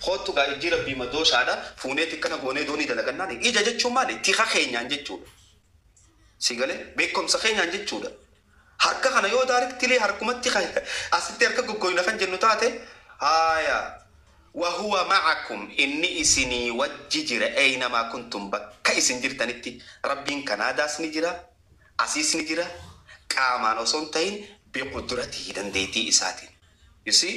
خوتو قا إجي ربي مدوش هذا فونيتي كنا قوني دوني دلقنا إيجا جتشو مالي تيخا خينيا جتشو سيقالي بيكم سخينيا جتشو harka kana yoo directly harkumatti asitti harka goggoyna kan jennu taate haya wa huwa ma'akum inni isini wajjira aynama kuntum bakka isin jirtanitti rabbiin kanaadaas ni jira asiis ni jira qaamaan osoo hin ta'in biqudratii dandeettii isaatiin you see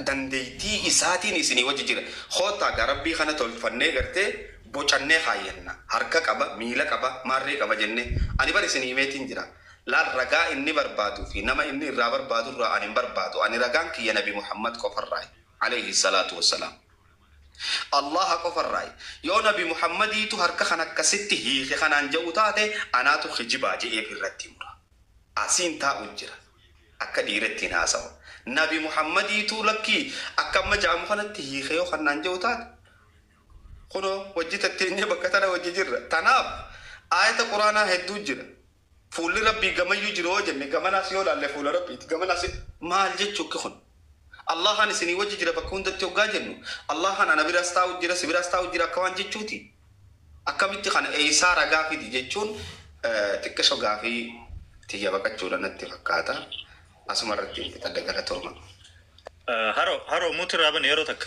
dandeettii isaatiin isini wajjira khota ga rabbii kana tolfannee gartee bocannee hayyanna harka qaba miila qaba marree qaba jenne ani bar isini himeetiin jira لا الرجاء إني بربادو في نما إني الرابر بادو را أني بربادو أني رجان كي يا نبي محمد كفر راي عليه الصلاة والسلام الله كفر راي يا نبي محمد يتو هرك خنك كستي هي خنا نجوتاته أنا تو خجبا جي في الرتيمرا أسين تا أجرا أكديرتي ناسا نبي محمد يتو لكي أكمل جام خنتي هي خيو خنا نجوتات خنو وجيت التنية بكتنا وجيجر تناب آية القرآن هدو جرا فول ربي جمع يجرو جمع جمع ناس يقول الله فول ربي جمع ناس ما الجد شو كخون الله هن سني وجه جرا بكون دكتور جاجنو الله هن أنا براستاو جرا سبراستاو جرا كمان جد شوتي أكمل تخان إيسار أجافي دي جد شون تكشوا جافي تيجي بقى جورا نتفكاتا أسمرتي تدقر توما هارو مترابن يروتك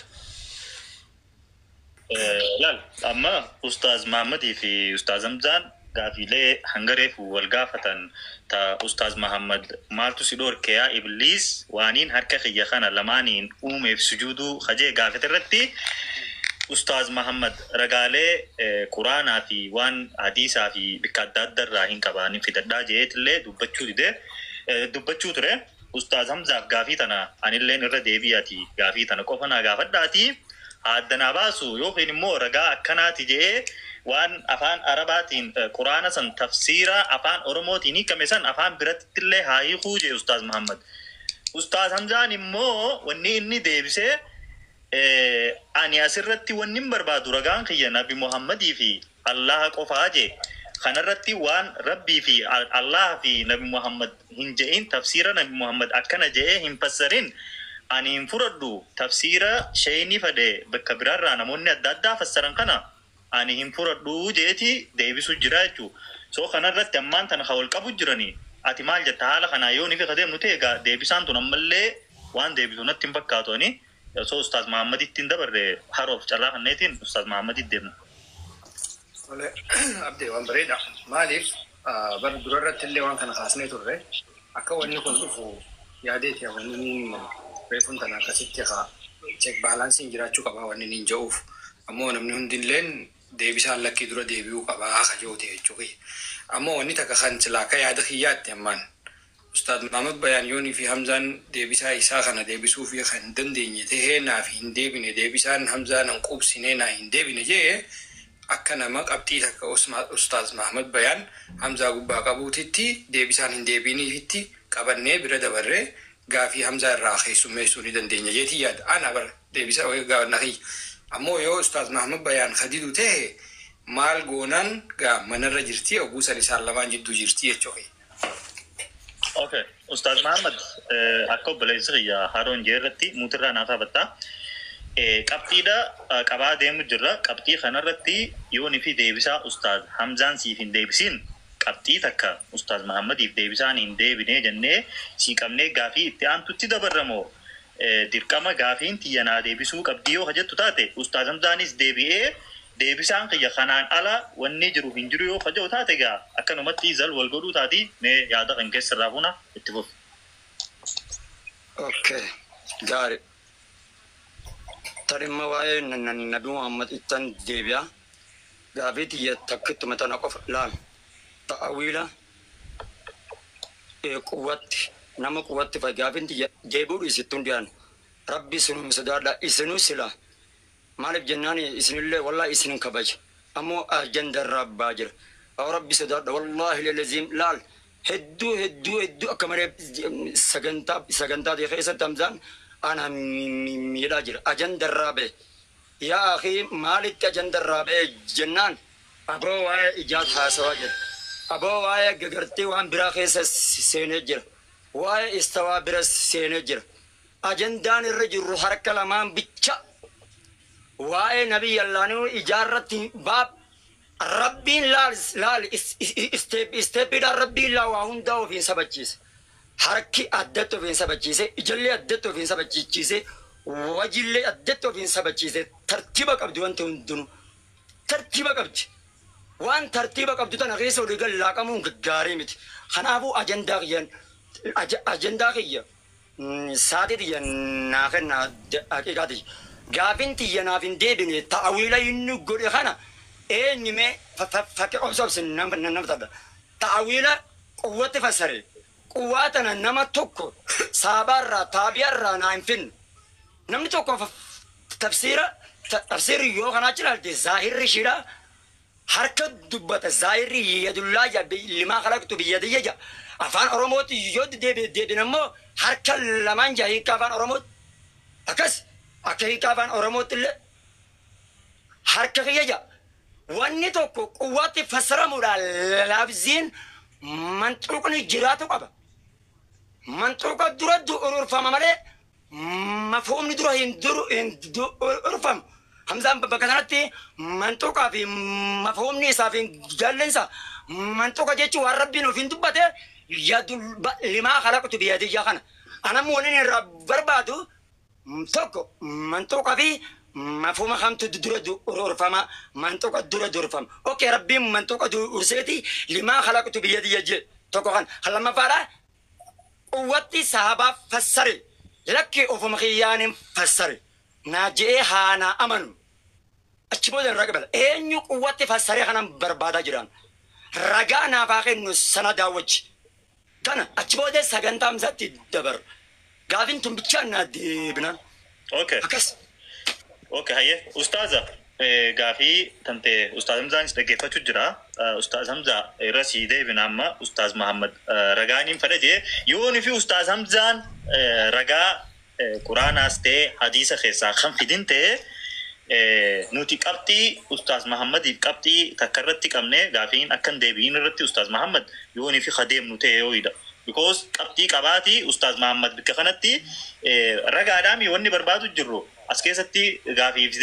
لا أما أستاذ محمد في أستاذ زمزان قافلة هنغرف والقافة تا أستاذ محمد مالتو سيدور كيا إبليس وانين هركا خيخانا لمانين في سجودو خجي قافة الرتي أستاذ محمد رقالي قرآن في وان حديث في بكادات در راهين كبانين في دردا جيت اللي دبتشو تري أستاذ همزة قافي تنا عن اللي نرى ديبياتي قافي تنا كوفنا قافت داتي هادنا باسو يوخين مو رقا كناتي جي وان أفان عرباتين قرآن سن تفسيرا أفان أرموتيني كمسان أفان برت اللي هاي خوجي أستاذ محمد أستاذ همزاني مو وني إني ديبسي أني أسرتي وني بربادو رقان خي نبي محمد في الله قفاجي خنرتي وان ربي في الله في نبي محمد هنجئين تفسيرا نبي محمد أكنا جئ هنفسرين أني انفردو تفسيرا شيني فده بكبرار رانا موني الدادا فسرن كنا أني انفردو جئتي ديبسو جراجو سو خنرت تمان تنخول قبو جراني أتمال جتالا خنا يوني في خدم نتيغا ديبسان تنمالي وان ديبسو نتين بكاتوني سو أستاذ محمد التين دبر حروف جراح النتين أستاذ محمد الدين ولا أبدي وان بريدة مالف بردررت اللي وان كان خاصني تره أكون نكون فو ياديت يا ونين بيكون تنا كسيتها check balancing jiraachuu qaba wanni nin ja'uuf ammoo namni hundilleen deebisaan lakkii dura deebi'uu qaba akka ja'uute jechuudha ammoo wanni takka kan silaaka yaada kiyyaatti ammaan Ustaad Mahmud Bayaan yoonii fi Hamzaan deebisaa isaa kana deebisuu fi kan dandeenye tahee naaf hin deebine deebisaan Hamzaan an qubsinee naa hin deebine jee akka nama qabxii takka Ustaad Mahmud Bayaan Hamzaa gubbaa qabuutitti deebisaan hin deebiniifitti qabannee bira dabarree gaafi Hamza irraa keessummeessuu ni dandeenya jeetii yaada ana bar deebisa gaafannaqii ammoo yoo Ustaaz Mahmud Bayaan khadidu ta'e maal goonan gaa manarra jirti oguusan isaan lamaan jidduu jirti jechuudha. Okay, Ustaaz Mahmud akka obboleessa ya Haroon jeerratti mutirraa naaf habatta qabxiidha qabaa deemu jirra qabxii kanarratti yoonii fi deebisaa Ustaaz Hamzaan siif hin deebisiin qabxii takka Ustaaz Mahmadiif deebisaan hin deebinee jennee siiqamnee gaafii itti aantutti dabarramoo dirqama gaafiin tiyyanaa deebisuu qabdii yoo hajattu taate Ustaaz Hamzaanis deebi'ee deebisaan kiyya kanaan ala wanni jiru hin jiru yoo hajatu taate gaa akkanumatti zal wal godhuu taati mee yaada kan keessarraa funa itti fufi. Okay, gaarii. Tarimma waa'ee Nabi Muhammad ittan deebi'a gaafii tiyya takkittuma tana qofa laal. ta'awila quwwat nama quwwat fagaafin jeebuu isittun diyan rabbi sunu misadaadha isinu sila maalif jennaan isinillee wallahi isinin kabaj ammoo ajanda rabbaa jira aw rabbi sadaadha wallahi lilazim laal hedduu akka maree sagantaa keessatti Hamzaan ana miidhaa jira ajanda rabbe yaa akhi maalitti ajanda rabbe jennaan aboo waa'ee ijaat haasawaa jira أبو وايا جرتي وان براخيس سينجر وايا استوى برس سينجر أجندان الرجل حركة لمان بيتشا واي نبي الله نو إجارة باب ربي لا استيب إلى ربي لا وهم داو في سبتشيس حركي أدتو في سبتشيس إجلي أدتو في سبتشيس وجلي أدتو في سبتشيس ترتيبك أبدو أنت وندنو ترتيبك أبدو وان ترتيبك أبدو تنغيس ورجال لاكمون كجاريمت خنابو أجندا غيا سادي دي ناخنا أكيدي قابنتي ينافين ديبني تأويلا ينو قولي خنا إيه نمي فكي أبصر سنة تأويلا قوة فسري قواتنا نما توكو سابارا تابيارا نايمفين نمي توكو تفسير يو خنا جلال دي ظاهر رشيرا حركة دبت الظاهر يد الله لما خلقت بيدي يجا أفان أروموت يود دي نمو حركة لمن جاي كافان أروموت أكس أكيد كافان أروموت اللي حركة يجا واني توكو قوات فسر مولا لابزين منطوقني جراتو قبا منطوق درد أرفم مالي مفهوم ندرو هندرو أرفم همزان بكثرتي منطوقة في مفهوم نيسا في جالنسا منطوقة جيتشو وربينو في دبته يد لما خلقت بيدي جاخنا أنا مونين رب بربادو توكو منطوقة في مفهوم خمت درد أرفم منطوقة درد أرفم أوكي ربي منطوقة أرسيتي لما خلقت بيدي يجي توكو خان خلا ما فارا قوتي صحابة فسري لكي أفهم خيان فسري ناجي هانا أمنو أتشبود الرقبة إنيو قوتي فسري خنا بربادا جيران رجعنا فاخر نسنا داوج كنا أتشبود سجنتام زاتي دبر قاعدين تنبتشنا ديبنا اوكي أكس اوكي هي استاذه غافي تنت استاذ مزان دغيفتو جرا استاذ حمزه رشيد بن عمه استاذ محمد رغاني فرجه يوني في استاذ حمزان رغا قران استي حديث خيسا خم فيدنته نوتي قبطي استاذ محمد قبطي تكررتي قمنه غافين اكن ديبين رتي استاذ محمد يوني في خديم نوتي يويدا because قبطي قباتي استاذ محمد بكخنتي رغا دامي وني بربادو جرو اسكيستي غافي في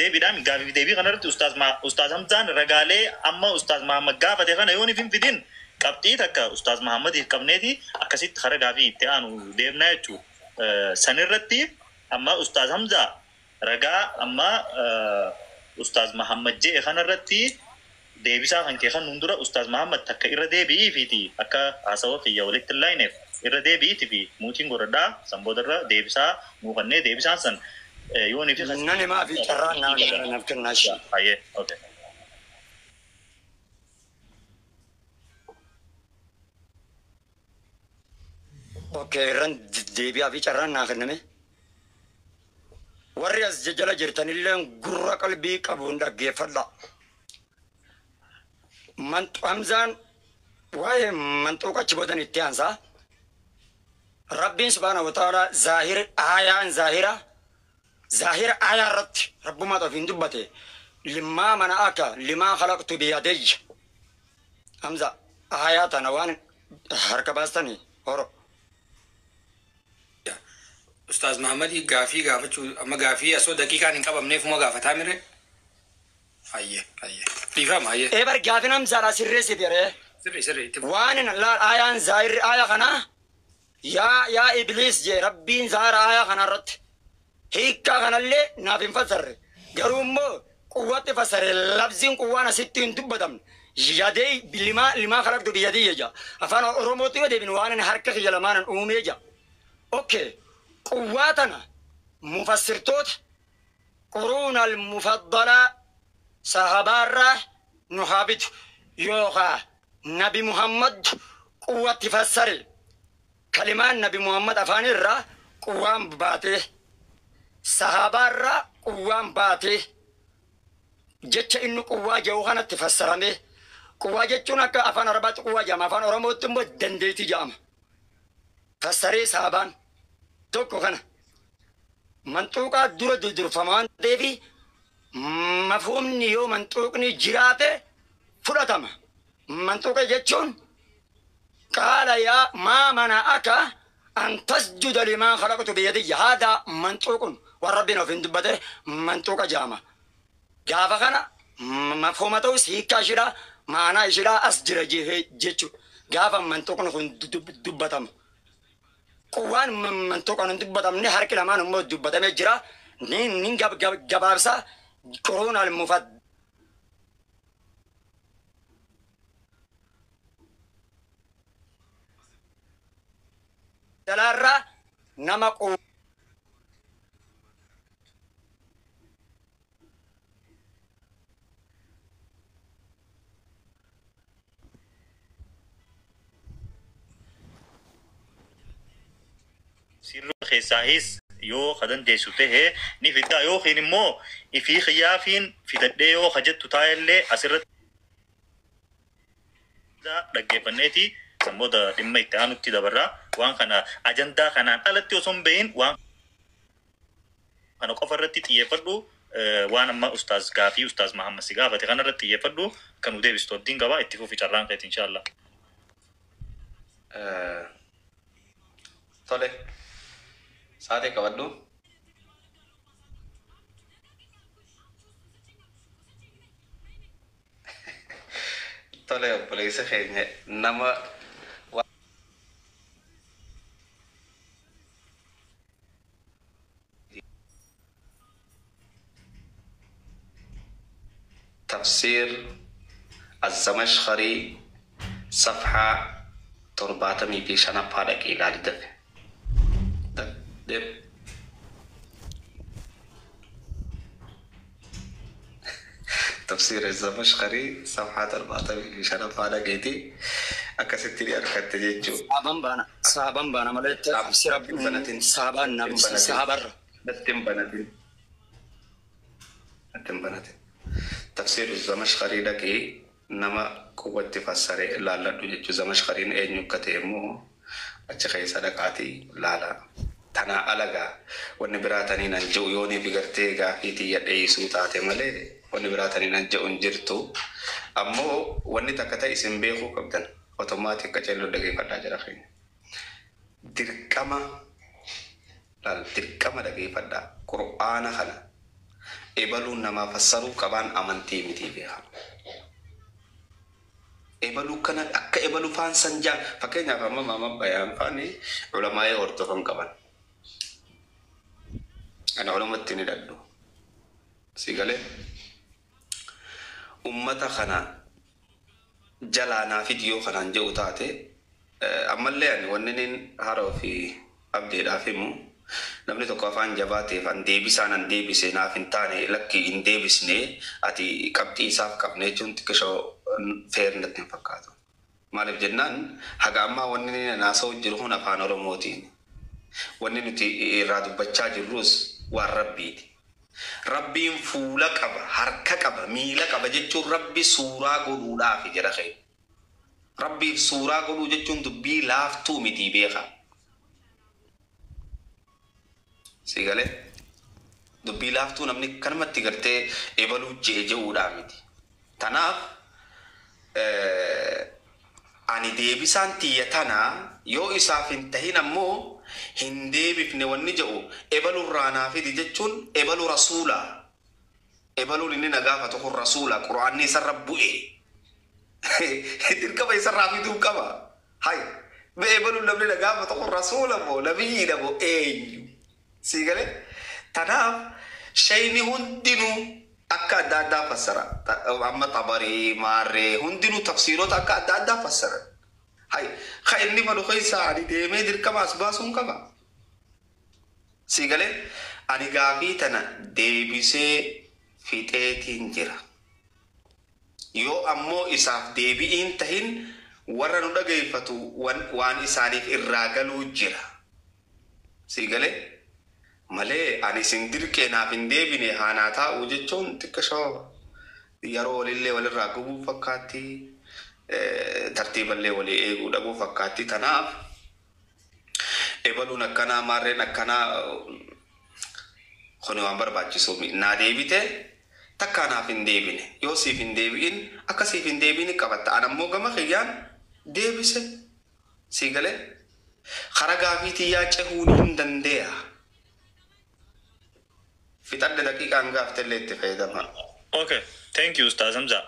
ديبي خنرتي استاذ حمزان رغالي اما استاذ محمد غافته خنا يوني في فيدين قبطي تكا استاذ محمد قمنيتي اكسيت خر غافي تيانو ديبنا يچو سنرتي اما استاذ حمزه رغا اما استاذ محمد جي خنرتي ديبسا خنكي خن نندرا استاذ محمد تك إر ديبي فيتي أكا عصوا في يولك اللاينف إر ديبي تبي موتين غردا سامبودرا ديبسا مغني ديبسا سن يوني في خن ناني ما في ترى نفكر ناشي أيه أوكي أوكي رن ديبي أبي ترى ناخذني ورياز ججلا جرتني لين غرق قلبي كابون دقي فلا من أمزان واي من توقع شبودن التيانسا ربي سبحانه وتعالى ظاهر آية رت رب ما تفين دبته لما منعك لما خلقت بيدي أمزا آيات نوان حركة باستني هرو أستاذ محمد غافي غافتشو أما غافي أسو دقيقة نكاب أمني فما غافتا مره أيه تفهم أيه إيه بر غافنا مزارا سرسي بيره سري وان لا آيان ظاهر آية خنا يا إبليس جي ربي ظاهر آية خنا رت هيكا خنا اللي نافين فسر قرومو قوة فسر لفظين قوانا ستين دبدم يدي لما خلقت بيدي يجا أفانا أروموتي ودي بنوانا حركة يلمانا أمومي يجا أوكي قواتنا مفسرتوت قرون المفضلة صحابة نحابت يوغا نبي محمد قوة تفسر كلمان نبي محمد أفاني الرا قوام باته صحابة الرا قوام باته جتش إنو قوة جوغانا تفسرمه قوة جتشونا كأفان ربات قوة جام أفان رموتم دنديتي جام فسري صحابان توكو خنا منطوقة دور فمان ديفي مفهوم نيو منطوقني جراته فرطما منطوقة جتشون قال يا ما منعك أن تسجد لما خلقت بيدي هذا منطوق وربنا في دبته منطوقة جامع gaafa kana mafhuma ta'us hiikkaa ishiidhaa maanaa ishiidhaa as jira jechuudha. Gaafa mantoqni kun dubbatama. Waan mantoqni hin dubbatamne harki lamaan immoo dubbatamee jira. Nin gabaabsaa koronaan muufat. Dalaarraa nama sirru keessaahis yoo kadan deessu ta'e ni fidda yookiin immoo ifii xiyyaafiin fidadhee yoo hajjattu taa'ellee asirratti dhaggeeffanneeti sammoota dhimma itti aanutti dabarraa waan kana ajandaa kanaan alatti osoo hin beeyin waan kana qofa irratti xiyyeeffadhu waan amma ustaaz gaafii ustaaz Mahammad si gaafate kana irratti xiyyeeffadhu kan u deebistu abdiin qabaa itti fufi carraan keeti inshallah. Tole. Saate qabadhu. Tole obboleessa keenya nama تفسير الزمخشري صفحة 405 هذا كي قاعد دفع تفسير الزمخشري صفحة 405 هذا كيتي أكستري أركت جيتشو صابن بانا ملت تفسير بناتين صابن نبي صابر بناتين تفسير الزمخشري لكي نما قوة تفسر لا لا تجد الزمخشري إن يكتمو أشخاص صدقاتي لا تنا ألغا ونبراتني ننجو يوني بغرتيغا إتي يدعي سوتاتي ملي ونبراتني ننجو انجرتو أمو وني تكتا اسم بيخو كبدن أوتوماتيك كجلو دقي فتا جرخين دركما دقي فتا قرآن خلا إبلو نما فسروا كبان أمنتي متي بيها إبلو كان أكا إبلو فان سنجا فكينا فما ماما بيان فاني علماء يورتفن كبان أنا علماء التنين دادو سيقالي أمتا خنا جلانا فيديو خنا نجو تاتي أما اللي يعني وننين هارو في أبدي دافمو namni tokko afaan jabaateef an deebisaan an deebise naaf hin taane lakki hin deebisne ati qabxii isaaf qabne jechuun xiqqishoo feernatti hin fakkaatu. Maaliif jennaan haga ammaa wanni naasa'u jiru kun afaan Oromootiin. Wanni nuti irraa dubbachaa jirrus waan Rabbiiti. Rabbiin fuula qaba, harka qaba, miila qaba jechuun Rabbi suuraa godhuudhaaf jedha kee. Rabbiif suuraa godhuu jechuun dubbii laaftuu miti beeka. Sigale dubbii laaftuu namni kanumatti gartee ebaluu je'uudhaa miti. Tanaaf ani deebisaan tiyya tanaa yoo isaaf hin tahin ammoo hin deebifne wanni jedhu ebaluu raanaa fidi jechuun ebaluu rasuulaa. Ebaluun inni nagaafatu kun rasuulaa quraanni isarra bu'e. Dirqama isarraa fiduu qaba. Hay ebaluun namni nagaafatu kun rasuula moo nabiyyiidha moo eenyu? Sigale tanaaf shayni hundinuu akka adda addaa fassara. Amma Tabarii Maarree hundinuu tafsiirota akka adda addaa fassara. Hay ka inni fadhu keessa ani deemee dirqama as baasuun qaba. Sigale ani gaafii tana deebisee fixeetiin jira. Yoo ammoo isaaf deebi'iin tahin warra nu dhageeffatu waan isaaniif irraa galuu jira. Sigale malee ani sin dirqee naaf hin deebine haanaa taa'u jechuun xiqqashoo yeroo walillee walirraa gubuu fakkaatti tartiiballee walii eeguu dhabuu fakkaatti. Tanaaf ebaluun akkanaa maarreen akkanaa kuni waan barbaachisu naa deebite takkaa naaf hin deebine yoo siif hin deebi'in akka siif hin deebine qabatta. An ammoo gama kiyyaan deebise siigalee kara gaafiitii yaa cehuun hin dandeeya. Fitadde daqiiqaan gaaftellee itti fayyadama. Okay, thank you Ustaz Hamza.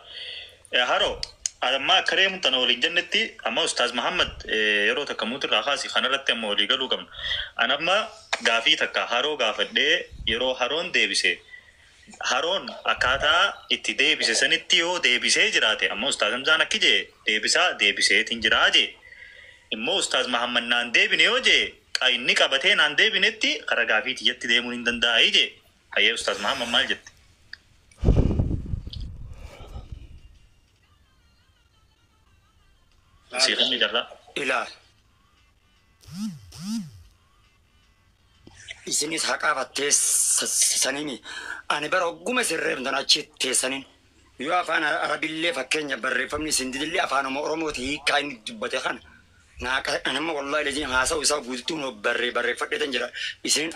Haro, amma kareem tanawli jannati amma Ustaz Muhammad yeroo takka mutirraa kaasi kanarratti amma walii galuu qabna. Anamma gaafii takka haroo gaafadhee yeroo haroon deebise haroon akkaataa itti deebise sanitti yoo deebisee jiraate amma Ustaz Hamzaan akki jee deebiseetiin jiraa jee immoo Ustaz Muhammad naan deebine yoo jee inni qabatee naan deebinetti kara gaafii tiyyatti deemuun hin danda'ai jee hayyee Ustaz Muhammad maal jette? Siifni jarra. Ilaal. Isinis haqaafattee sanini ani bara ogguma sirreeftan achi teessanin yoo afaan arabillee fakkeenya barreeffamni isin didillee afaan oromooti hiikaa inni dubbate kana nama wallahi lejin haasa'u isaa guutuun barreeffadheetan jira isin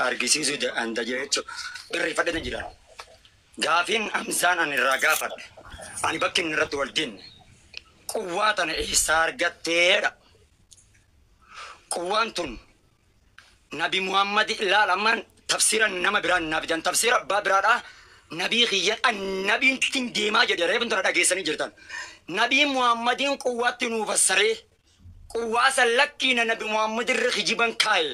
argisiisuu anda jechuudha barreeffadheetan jira gaafiin Hamzaan ani irraa gaafadhe ani bakki inni irratti wal dinne quwwaa tana eessaa argatteedha quwwaan tun Nabi Muhammad ilaalaman tafsiran nama biraan nabidan tafsira abbaa biraadha nabii khiyyan nabiin kin deemaa jedhe reefun tana dhageessanii jirtan nabii Muhammadin quwwaatti nuu fassaree quwwaa san lakkiina nabi Muhammad irra hijiban kaaye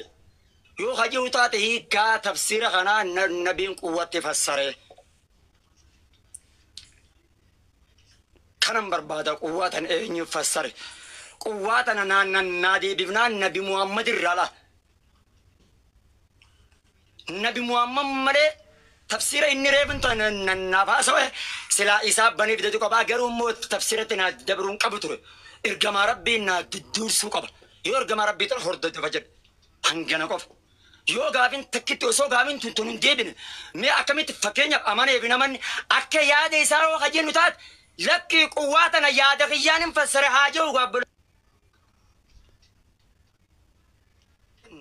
yoo hajiu taate hiikaa tafsira kanaa nabiin quwwaatti fassaree kanan barbaada quwwaatan eenyu fassare quwwaatan naa deebifnaan nabi Muhammad irraa Nabi Muhammad male tafsira inni reefun nafaasawe sila isaa banii fidatu qaba garuu immoo tafsiratti na dabruun qabu ture ergama rabbii na dudursuu qaba yoo ergama rabbii tan hordofa jedhe hangana qofa yoo gaafin takkitti osoo gaafin tuntun hin deebine mee akkamitti fakkeenyaaf amanee fi namanni akka yaada isaa yoo kajennu taate lakkii quwwaatana yaada kiyyaan hin fassare haa jiru gaabbalo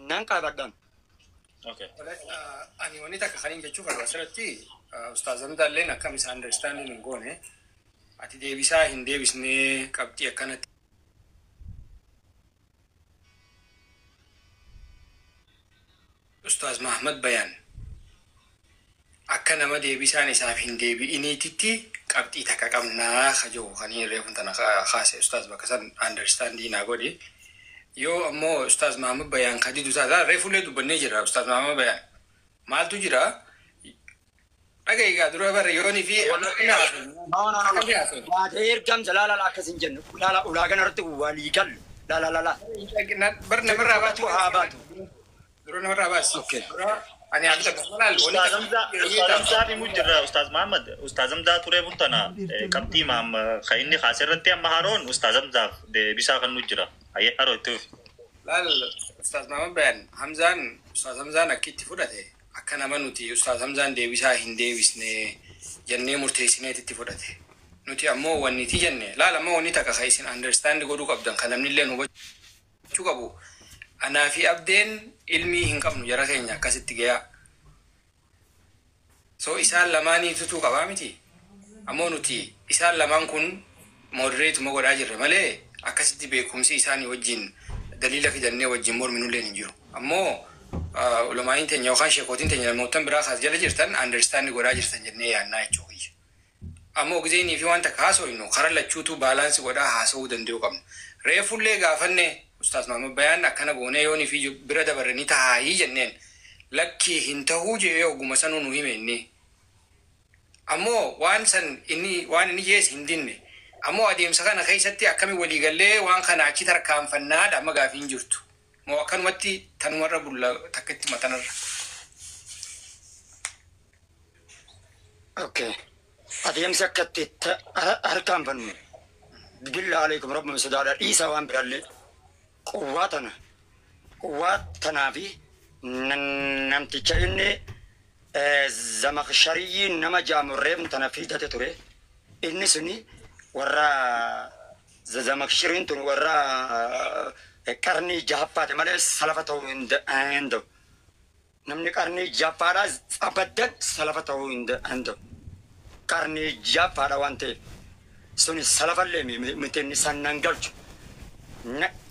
nan qabaddan. Okay. Ani wanita kakanin jechuuf asirratti Ustaz Hamzaalleen akkam isa understanding hin goone ati deebisaa hin deebisnee qabxii akkanatti Ustaz Muhammad Bayaan akka nama deebisaan isaaf hin deebi'iniititti qabxii takka qabnaa kajoo kanii reefun tana kaase Ustaz bakka san understanding naa godhi Yo ammoo Ustaz Muhammad Bayaan kadidu taata reefullee dubbannee jira Ustaz Muhammad Bayaan maaltu jira dhagaygaa dura bara yoonii fi ergam jalala akkasin jennu ulaagan irratti walii gallu la bar namarraa baatu haa baatu dura namarraa baas ani abita gamalal Ustaz Hamza fi mujjirra Ustaz Hamza ture buntana qabxii kayinni khaasirratti amma haroon Ustaz Hamza deebisaa kan nujjira ayyee haroo itti ufi laal Ustaz Muhammad Bayaan Ustaz Hamzaan akkitti fudhate akka nama nuti Ustaz Hamzaan deebisaa hin deebisne jennee murteessineetitti fudhate nuti ammoo wanniti jenne laal ammoo wanni takka ka isin understand godhuu qabdan kan namnillee nu hubachuu qabu anaa fi abdeen ilmii hin qabnu jara keenya akkasitti gayaa so isaan lamaanii tutuu qabaa miti ammoo nuti isaan lamaan kun modereetuma godhaa jirre malee akkasitti beekumsi isaanii wajjin dalila fidannee wajjin morminulleen hin jiru ammoo ulamaayin teenya yookaan sheekootiin teenya namootan biraa kaas jala jirtan understand godhaa jirtan jennee yaannaa jechuu kiyya ammoo gizeenii fi waan takka haasooynu kara lachuutu baalaansi godhaa haasa'uu danda'uu qabna reefullee gaafanne Ustaz Muhammad Bayaan akkana goonee yoonii fi bira dabaranii tahaayii jenneen lakkii hin tahuu jee oguma sanuu nu hime inni ammoo waan inni jees hin dinne ammoo adeemsa kana keessatti akkami waliigallee waan kana achi tarkaanfannaadha amma gaafiin jirtu moo akkanumatti tanumarra bulla takkitti matanarra. Okay. Adeemsi akkatti harkaanfannu bilaa alaikum rabbi sadaadha dhiisaa waan biraallee quwwaa tanaa fi namticha inni Zamakhshariyi nama jaamurreef tana fidate ture inni suni warra Zamakhshariin tun warra qarnii jahaffaate malee salafa ta'uu hin danda'u namni qarnii jahaffaadhaa abaddan salafa ta'uu hin danda'u qarnii jahaffaadha waan ta'eef suni salafallee miti inni sannan galchu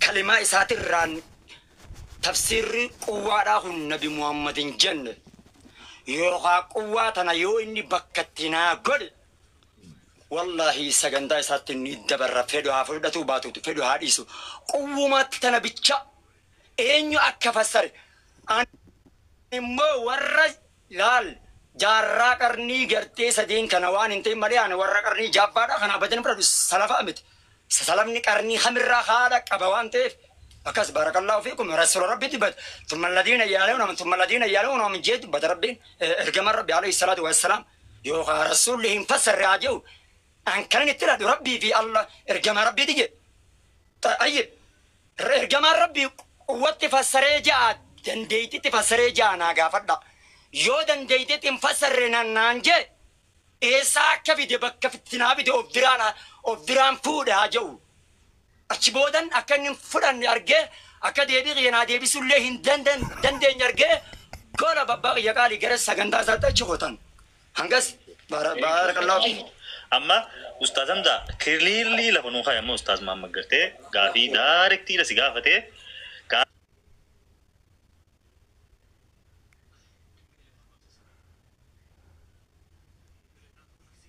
kalimaa isaatirraan tafsirri quwwaadhaa kun nabi Muhammadin jenne يوغا قواتنا يو إني بكتنا قل والله سجندا ساتني دبر فيدو هافردتو باتو فيدو هاديسو قومات تنبيتشا إنيو أكفسر مو ورج لال جارا كرني غرتي سدين كنوان انتي مليان ورا كرني جابادا كنا بدن برد سلفا امت سلامني كرني خمر خادا قبوان تيف أكاس بارك الله فيكم رسول ربي تبت ثم الذين يالون من جد بد ربي ارجم ربي عليه الصلاة والسلام يوغا رسول لهم فسر راجو أن كان يتلاد ربي في الله ارجم ربي تيجي طيب ارجم ربي قوة فسر جاء دنديتي تفسر جاء ناقا فدا يو دنديتي تنفسر نانجي إيسا كفي دي بك في التنابي دي أبدران فودا جو أشبودن أكن فرن يرجع أكد يدي غينا دي بسولهن دندن يرجع كلا بابا يقالي جرس سجندا زاتا شغوتن هنگس بارك الله فيك أما أستاذ همزة كليرلي لهنو خا يما أستاذ محمد قرتي غافي دايركتي لسيغافته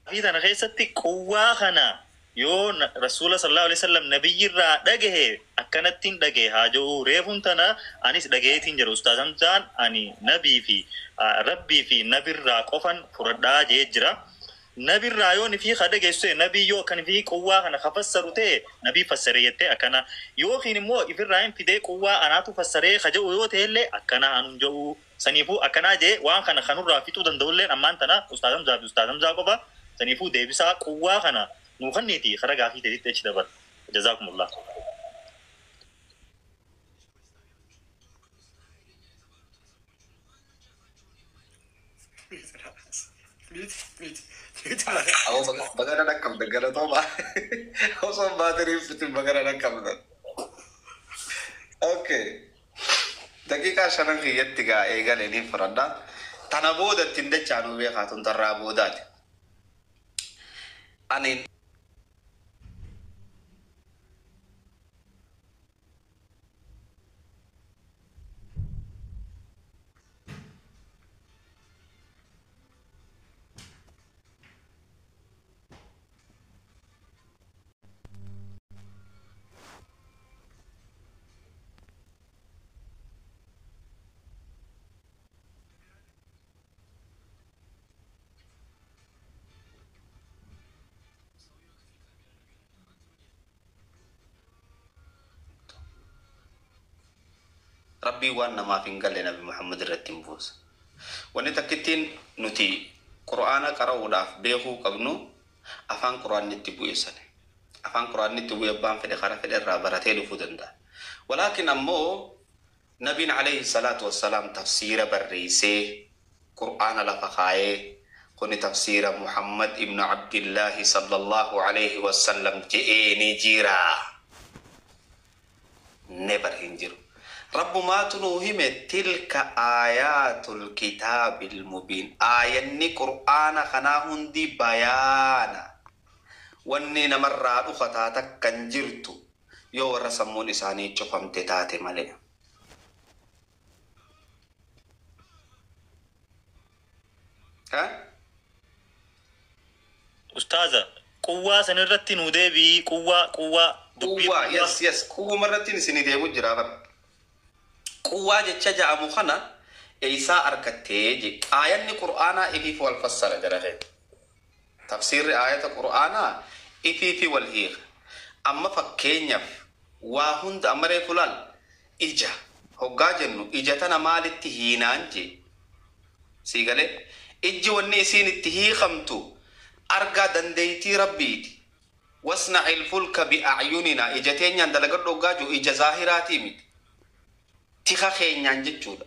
في ذا نخيستي قوة خنا يو رسول صلى الله عليه وسلم نبي الرا دغه اكنتين دغه هاجو ريفون تنا انيس دغيتين جرو استاذ همزان اني نبي في ربي في نبي الرا قفن فردا جيجرا نبي الرايون في خدغ سي نبي يو كان في قوة خنا خفسرته نبي فسريته اكنا يو خين مو افرايم في دي قوة انا تفسره خجو يو تهله اكنا انجو سنيفو اكنا جي وان خنا خنو رافيتو دندولن امانتنا استاذ همزا قبا سنيفو ديبسا قوة خنا نوخنيتي خرج في تريد تشي دبر جزاكم الله أو بقرا نكمل دقرا طبعا أو صوب باتري في بقرا نكمل أوكي دقيقة عشان غيرت تجا إيجا لين فردا تنابود تندج عنو بيخاتون ترابودات أنين ربي وانا ما في قال نبي محمد الرتيم بوس ونتكتين نتي قرآن قرأ وداف بيهو قبنو أفان قرآن نتبو يسني أفان قرآن نتبو يبان في الخارة في الرابرتين فودندا ولكن أمو نبي عليه الصلاة والسلام تفسير بالرئيسي قرآن لفقاية كوني تفسير محمد ابن عبد الله صلى الله عليه وسلم جئني جيرا never hinjiru رب ما تنوهم تلك آيات الكتاب المبين آياني قرآن خناهن دي بيانا واني نمرات خطاتك كنجرتو يو رسمون إساني چفم تتاتي ملي ها؟ أستاذة قوة سنرتي نودي بي قوة يس قوة مرتين سندي مجرابا قوة جتشجع مخنا إيسا أركتيجي آيان القرآن إفيف والفسر جرهي تفسير آيات القرآن إفيف والهيغ أما فكين يف واهند أمري فلال إجا هقا جنو إجتنا مالتي هينانجي سيقالي إجي والنسين التهي خمتو أرقى دنديتي ربيتي واصنع الفلك بأعيننا إجتين يندلقر لقاجو إجا ظاهراتي ميت تيخا خين ينجد جودا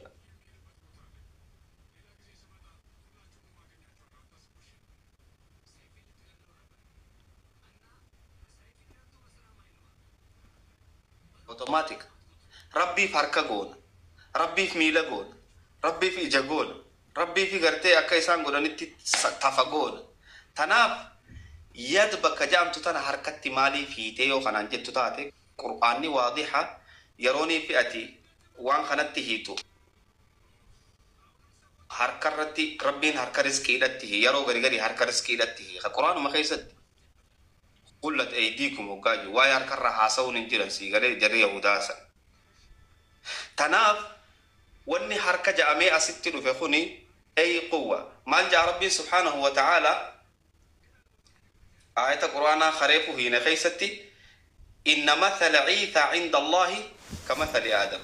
اوتوماتيك ربي فاركا قول ربي في ميلا قول ربي في إجا قول ربي في غرتي أكا إسان قول نتي تفا قول تناف يد بك جامتو تنا حركتي مالي في تيو خنان جدتو تاتي قرآني واضحة يروني في أتي وان خنت هيتو harkarratti rabbiin harka rizqiidhatti yeroo gari harka rizqiidhatti quraan ma keessatti qullat aydiikum hoggaaju waa'ee harkarraa haasa'uun hin jiran sii galee jarri yahudaasa tanaaf wanni harka ja'amee asitti dhufe kuni ay quwwa maal jaa rabbiin subhaanahu wa ta'aalaa ayata quraanaa khareefu hiina keessatti inna mathala ciisaa cinda allaahi ka mathali aadam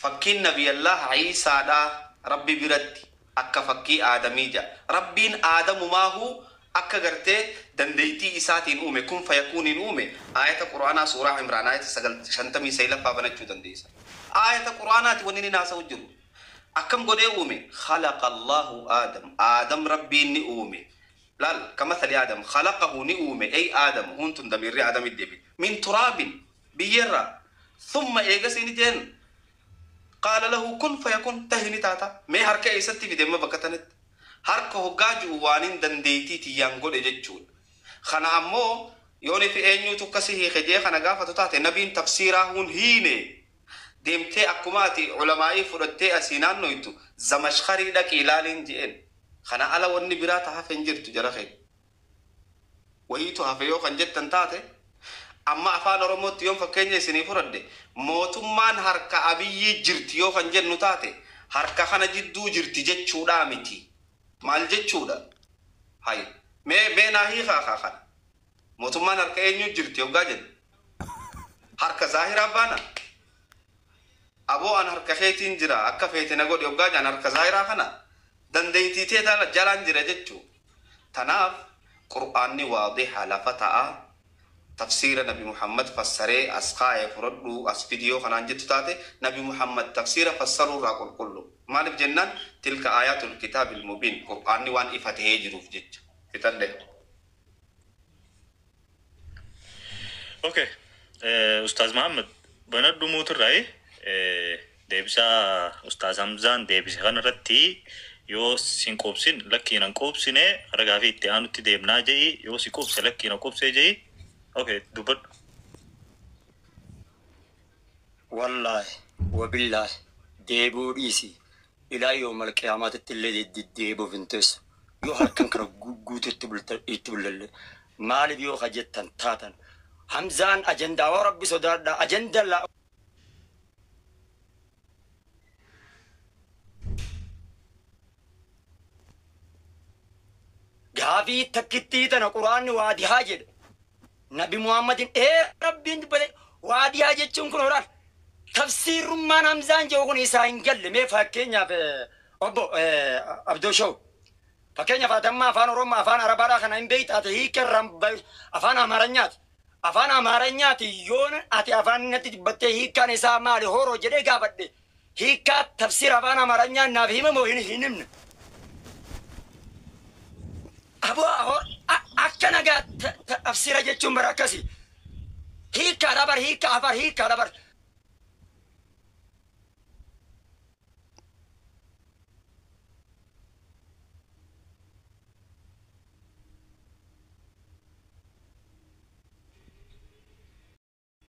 fakkiin nabiyallah ciisaadhaa rabbi biratti akka fakkii aadamii ja rabbiin aadamumaahu akka gartee dandeeytii isaatiin uume kun fayakuuniin uume ayata quraanaa suuraa imraan ayata 59 banachuu dandeessa ayata quraanaati wanni ni naasa'u jiru akkam godhee uume khalaqa allahu aadam rabbiin ni uume lal kamathali aadam khalaqahu ni uume ay aadam huntun damirri aadamit deebi min turaabin biyyarra thumma eegasini jeen قال له كن فيكون تهني تاتا مي حركه ايستي في دم بكتنت حركه هوغاجو وانين دنديتي تيانغو دجچون خنا امو يوني في انيو تكسي خجي خنا غافه تاتا نبي تفسيرهون هيني ديمتي اكماتي علماء فرتي اسينان نويتو زمشخري دك الالين جين خنا على وني براتا هفنجرت جرخي ويتو هفيو خنجت تنتاتي amma afaan oromootti yoon fakkeenya isinii fudhadhe mootummaan harka abiyyi jirti yoo kan jennu taate harka kana jidduu jirti jechuudha miti maal jechuudha hay mee naa hiikaa kana mootummaan harka eenyu jirti yoggaa jennu harka zaahiraa baana aboo an harka keetiin jira akka feete na godhe yoggaa jan harka zaahiraa kana dandeeytii teetaa jalaan jira jechuu tanaaf qur'aanni waadiha lafa ta'a تفسير نبي محمد فسره أسقاء فردو أس فيديو خنان جتوتاته نبي محمد تفسير فسروا راقل كله مالك جنان تلك آيات الكتاب المبين قرآن وان إفته جروف جت فتنده اوكي أستاذ محمد بندو موت الرأي ديبسا أستاذ حمزان ديبسا خان رتي يو سينكوبسين لكي ننكوبسينه رغافي اتعانو تديبنا جاي يو سيكوبس لكي ننكوبسي جاي اوكي دوبل والله وبالله ديبو ريسي الى يوم القيامه الذي ديبو فينتس يو هركن كرو غوت تبل مال بيو خجتن تاتن حمزان اجندا وربي صدر اجندا لا غافي تكتي تن قران وادي حاجه نبي محمد ربي بل وادي حاجتون كنوران تفسير ما نمزان جوغن إساين قل مي فاكينيا في أبو أبدو شو فاكينيا فاتما فان روما فان عربارا خنا إن بيت أتي هيك الرم أفان أمارنيات يون أتي أفان نتي بتي هيك كان إسا مالي هورو جدي قابد هيك تفسير أفان أمارنيات نافهم موهن هنمن أبو أكنا قاد تفسير جتشم بركسي هيك دبر